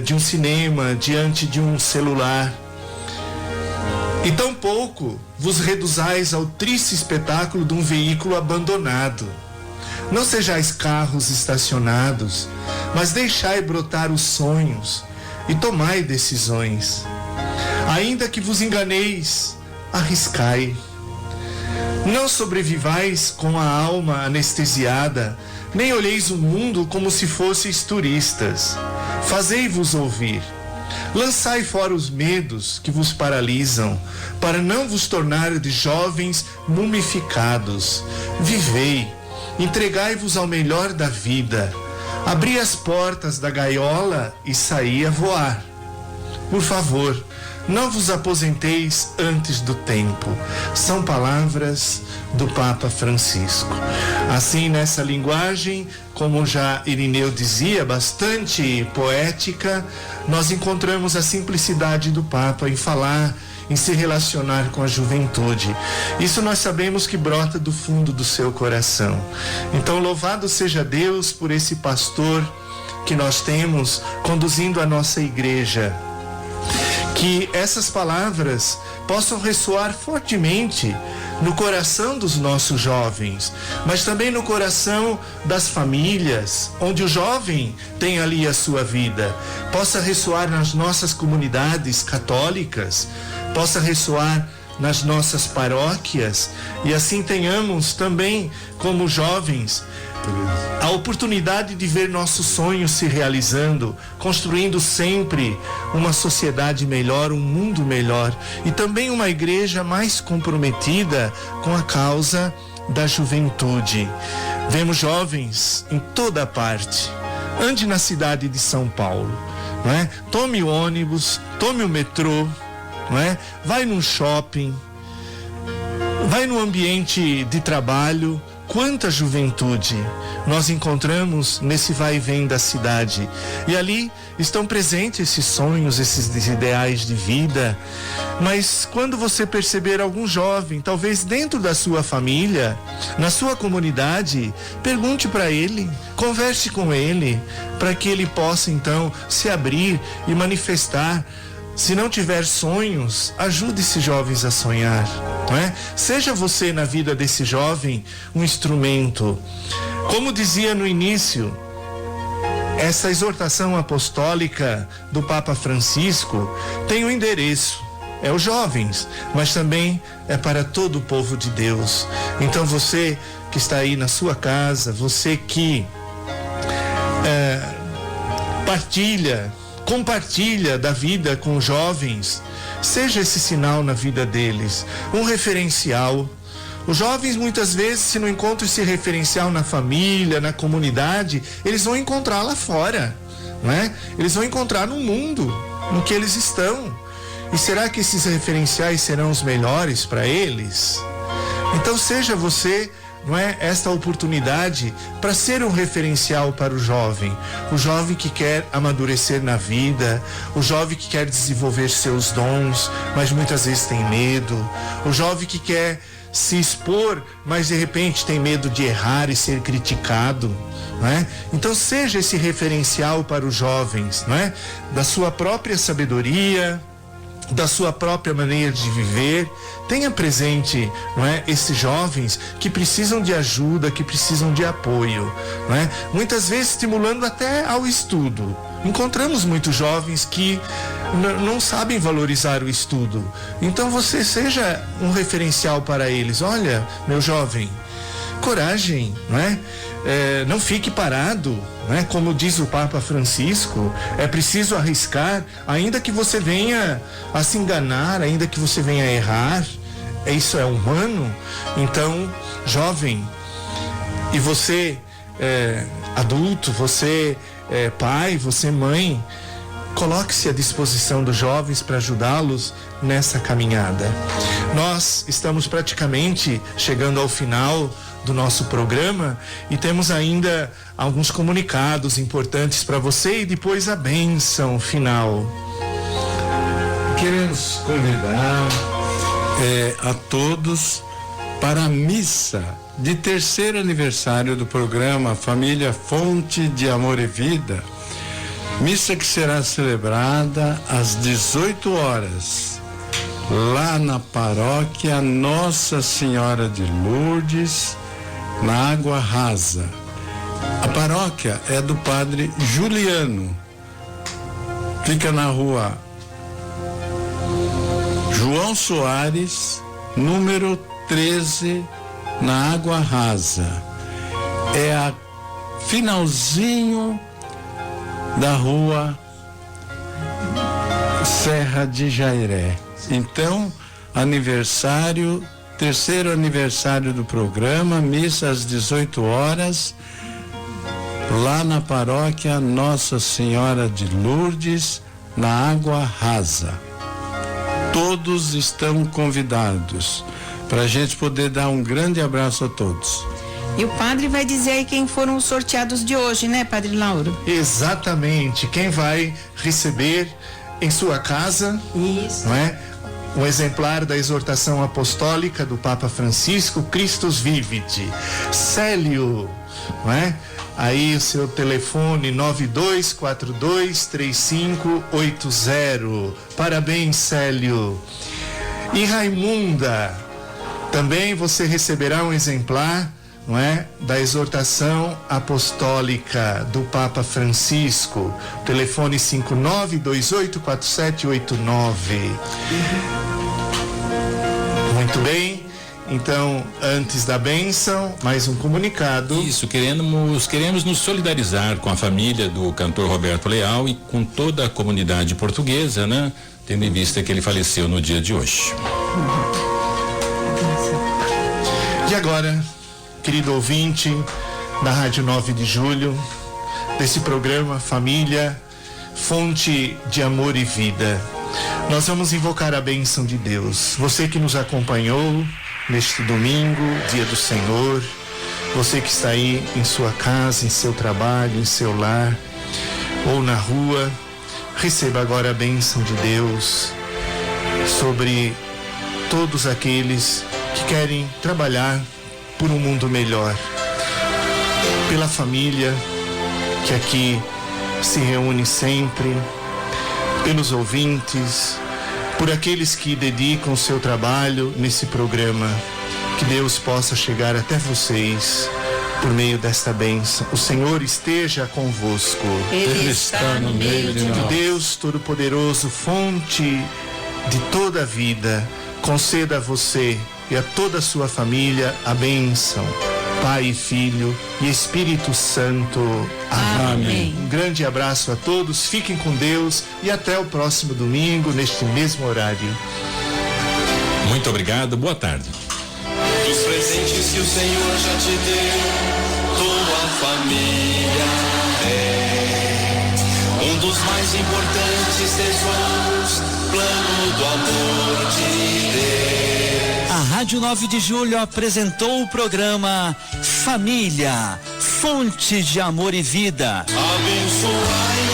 de um cinema, diante de um celular. E tampouco vos reduzais ao triste espetáculo de um veículo abandonado. Não sejais carros estacionados, mas deixai brotar os sonhos e tomai decisões. Ainda que vos enganeis, arriscai. Não sobrevivais com a alma anestesiada, nem olheis o mundo como se fosseis turistas. Fazei-vos ouvir. Lançai fora os medos que vos paralisam, para não vos tornar de jovens mumificados. Vivei, entregai-vos ao melhor da vida. Abri as portas da gaiola e saí a voar. Por favor, não vos aposenteis antes do tempo. São palavras do Papa Francisco. Assim, nessa linguagem, como já Irineu dizia, bastante poética, nós encontramos a simplicidade do Papa em falar, em se relacionar com a juventude. Isso nós sabemos que brota do fundo do seu coração. Então, louvado seja Deus por esse pastor que nós temos conduzindo a nossa igreja. Que essas palavras possam ressoar fortemente no coração dos nossos jovens, mas também no coração das famílias, onde o jovem tem ali a sua vida, possa ressoar nas nossas comunidades católicas, possa ressoar nas nossas paróquias, e assim tenhamos também, como jovens, a oportunidade de ver nossos sonhos se realizando, construindo sempre uma sociedade melhor, um mundo melhor, e também uma igreja mais comprometida com a causa da juventude. Vemos jovens em toda parte. Ande na cidade de São Paulo, não é? Tome o ônibus, tome o metrô, não é? Vai num shopping, vai no ambiente de trabalho. Quanta juventude nós encontramos nesse vai e vem da cidade. E ali estão presentes esses sonhos, esses ideais de vida. Mas quando você perceber algum jovem, talvez dentro da sua família, na sua comunidade, pergunte para ele, converse com ele, para que ele possa então se abrir e manifestar. Se não tiver sonhos, ajude esses jovens a sonhar, não é? Seja você na vida desse jovem um instrumento. Como dizia no início, essa exortação apostólica do Papa Francisco tem um endereço, é os jovens, mas também é para todo o povo de Deus. Então você que está aí na sua casa, você que compartilha da vida com jovens, seja esse sinal na vida deles, um referencial. Os jovens muitas vezes, se não encontram esse referencial na família, na comunidade, eles vão encontrar lá fora, não é? Eles vão encontrar no mundo, no que eles estão. E será que esses referenciais serão os melhores para eles? Então seja você não é, esta oportunidade para ser um referencial para o jovem que quer amadurecer na vida, o jovem que quer desenvolver seus dons, mas muitas vezes tem medo, o jovem que quer se expor, mas de repente tem medo de errar e ser criticado, não é? Então seja esse referencial para os jovens, não é? Da sua própria sabedoria, da sua própria maneira de viver. Tenha presente, não é, esses jovens que precisam de ajuda, que precisam de apoio, não é? Muitas vezes estimulando até ao estudo. Encontramos muitos jovens que não sabem valorizar o estudo. Então você seja um referencial para eles. Olha, meu jovem, coragem, não é? Não fique parado, né? Como diz o Papa Francisco, é preciso arriscar, ainda que você venha a se enganar, ainda que você venha a errar. Isso é humano. Então, jovem, e você adulto, você pai, você mãe, coloque-se à disposição dos jovens para ajudá-los nessa caminhada. Nós estamos praticamente chegando ao final do nosso programa e temos ainda alguns comunicados importantes para você e depois a bênção final. Queremos convidar a todos para a missa de 3º aniversário do programa Família Fonte de Amor e Vida. Missa que será celebrada às 18 horas, lá na paróquia Nossa Senhora de Lourdes, na Água Rasa. A paróquia é do padre Juliano. Fica na rua João Soares, número 13, na Água Rasa. É a finalzinho da rua Serra de Jairé. Então, aniversário, 3º aniversário do programa, missa às 18 horas, lá na paróquia Nossa Senhora de Lourdes, na Água Rasa. Todos estão convidados para a gente poder dar um grande abraço a todos. E o padre vai dizer aí quem foram os sorteados de hoje, né, Padre Lauro? Exatamente, quem vai receber em sua casa, isso, não é? Um exemplar da exortação apostólica do Papa Francisco, Christus Vivit. Célio, não é? Aí o seu telefone 92423580. Parabéns, Célio. E Raimunda, também você receberá um exemplar, não é, da exortação apostólica do Papa Francisco, telefone 59284789. Muito bem, então, antes da bênção, mais um comunicado. Isso, queremos nos solidarizar com a família do cantor Roberto Leal e com toda a comunidade portuguesa, né? Tendo em vista que ele faleceu no dia de hoje. E agora, querido ouvinte da Rádio 9 de Julho, desse programa Família, Fonte de Amor e Vida, nós vamos invocar a bênção de Deus. Você que nos acompanhou neste domingo, dia do Senhor, você que está aí em sua casa, em seu trabalho, em seu lar ou na rua, receba agora a bênção de Deus sobre todos aqueles que querem trabalhar por um mundo melhor, pela família que aqui se reúne sempre, pelos ouvintes, por aqueles que dedicam o seu trabalho nesse programa. Que Deus possa chegar até vocês por meio desta bênção. O Senhor esteja convosco. Ele está no meio de nós. Deus Todo-Poderoso, fonte de toda a vida, conceda a você e a toda a sua família a bênção, Pai e Filho e Espírito Santo. Amém. Um grande abraço a todos, fiquem com Deus e até o próximo domingo, neste mesmo horário. Muito obrigado, boa tarde. Dos presentes que o Senhor já te deu, tua família é um dos mais importantes tesouros, plano do amor de Deus. A Rádio 9 de Julho apresentou o programa Família, Fonte de Amor e Vida. Abençoai